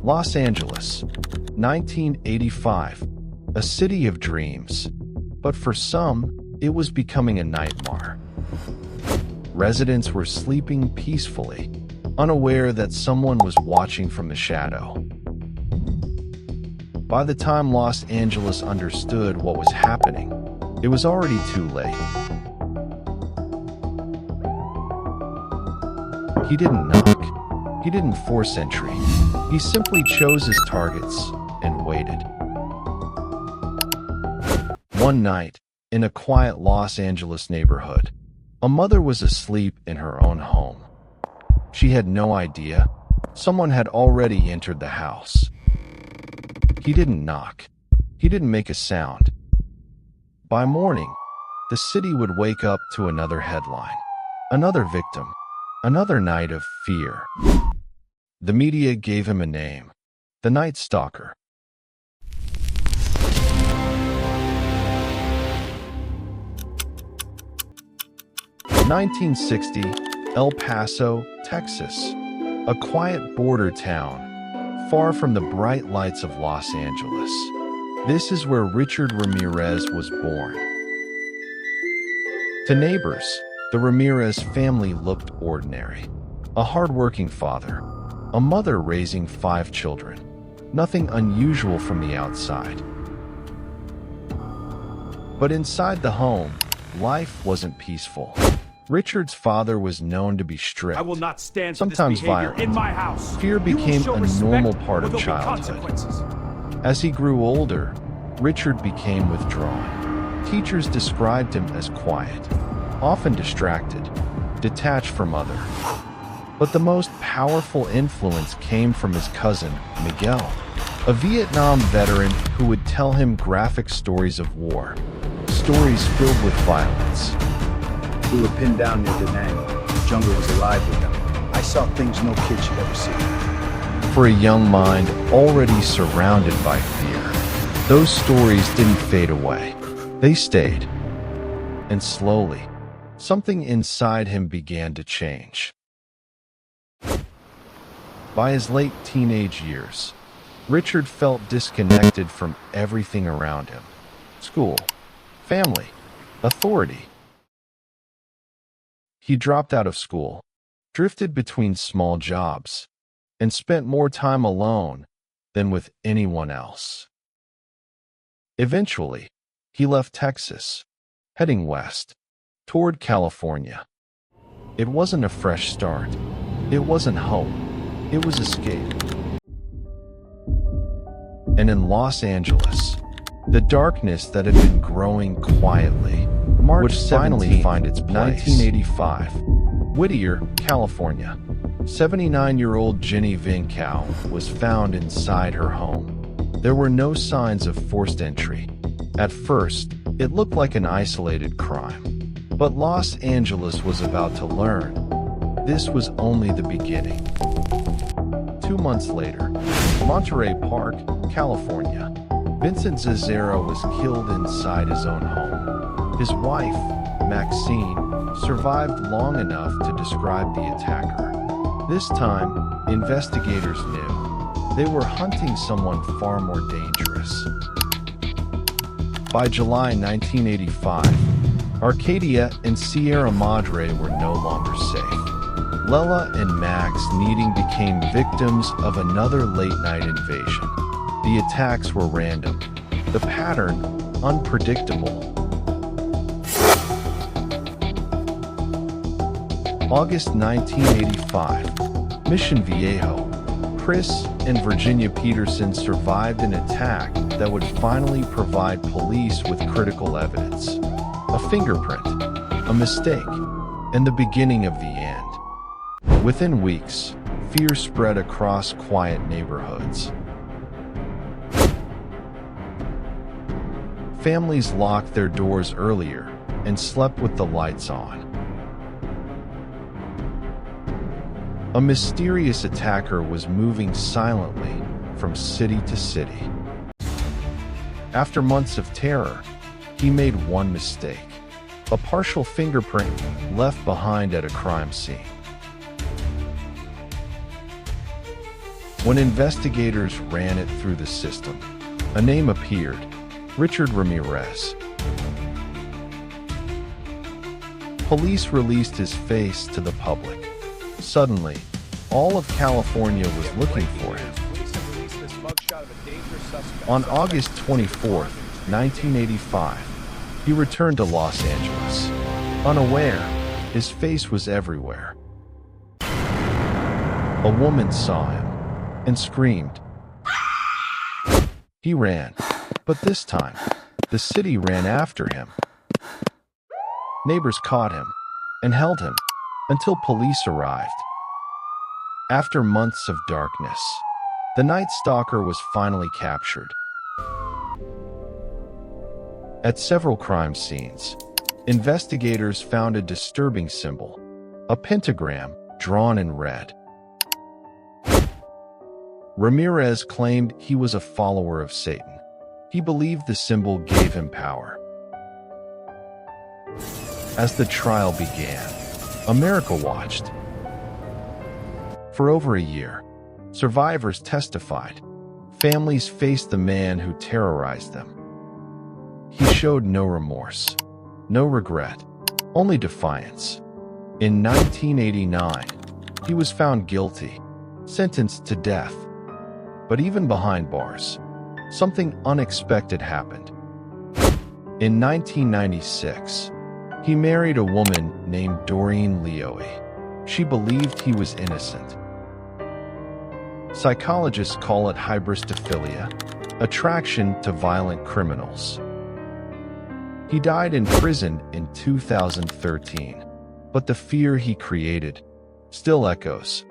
Los Angeles, 1985, a city of dreams. But for some, it was becoming a nightmare. Residents were sleeping peacefully, unaware that someone was watching from the shadow. By the time Los Angeles understood what was happening, it was already too late. He didn't knock. He didn't force entry. He simply chose his targets and waited. One night, in a quiet Los Angeles neighborhood, a mother was asleep in her own home. She had no idea. Someone had already entered the house. He didn't knock. He didn't make a sound. By morning, the city would wake up to another headline, another victim, another night of fear. The media gave him a name, the Night Stalker. In 1960, El Paso, Texas, a quiet border town, far from the bright lights of Los Angeles. This is where Richard Ramirez was born. To neighbors, the Ramirez family looked ordinary. A hard-working father, a mother raising 5 children. Nothing unusual from the outside. But inside the home, life wasn't peaceful. Richard's father was known to be strict, I will not stand sometimes for this behavior violent. in my house. Fear became a normal part of there'll be childhood. consequences. As he grew older, Richard became withdrawn. Teachers described him as quiet, often distracted, detached from others. But the most powerful influence came from his cousin, Miguel, a Vietnam veteran who would tell him graphic stories of war, stories filled with violence. We were pinned down near Da Nang. The jungle was alive with them. I saw things no kid should ever see. For a young mind already surrounded by fear, those stories didn't fade away. They stayed. And slowly, something inside him began to change. By his late teenage years, Richard felt disconnected from everything around him. School, family, authority. He dropped out of school, drifted between small jobs, and spent more time alone than with anyone else. Eventually, he left Texas, heading west, toward California. It wasn't a fresh start. It wasn't hope. It was escape. And in Los Angeles, the darkness that had been growing quietly would finally find its place. 1985, Whittier, California. 79-year-old Jenny Vincow was found inside her home. There were no signs of forced entry. At first, it looked like an isolated crime. But Los Angeles was about to learn. This was only the beginning. 2 months later, Monterey Park, California. Vincent Zazera was killed inside his own home. His wife, Maxine, survived long enough to describe the attacker. This time, investigators knew they were hunting someone far more dangerous. By July 1985, Arcadia and Sierra Madre were no longer safe. Lela and Max Needing became victims of another late-night invasion. The attacks were random, the pattern unpredictable. August 1985, Mission Viejo. Chris and Virginia Peterson survived an attack that would finally provide police with critical evidence. A fingerprint, a mistake, and the beginning of the end. Within weeks, fear spread across quiet neighborhoods. Families locked their doors earlier and slept with the lights on. A mysterious attacker was moving silently from city to city. After months of terror, he made one mistake: a partial fingerprint left behind at a crime scene. When investigators ran it through the system, a name appeared: Richard Ramirez. Police released his face to the public. Suddenly, all of California was looking for him. On August 24, 1985, he returned to Los Angeles. Unaware, his face was everywhere. A woman saw him and screamed. He ran, but this time, the city ran after him. Neighbors caught him and held him until police arrived. After months of darkness, the Night Stalker was finally captured. At several crime scenes, investigators found a disturbing symbol, a pentagram drawn in red. Ramirez claimed he was a follower of Satan. He believed the symbol gave him power. As the trial began, America watched. For over a year, survivors testified. Families faced the man who terrorized them. He showed no remorse, no regret, only defiance. In 1989, he was found guilty, sentenced to death. But even behind bars, something unexpected happened. In 1996, he married a woman named Doreen Leoie. She believed he was innocent. Psychologists call it hybristophilia, attraction to violent criminals. He died in prison in 2013, but the fear he created still echoes.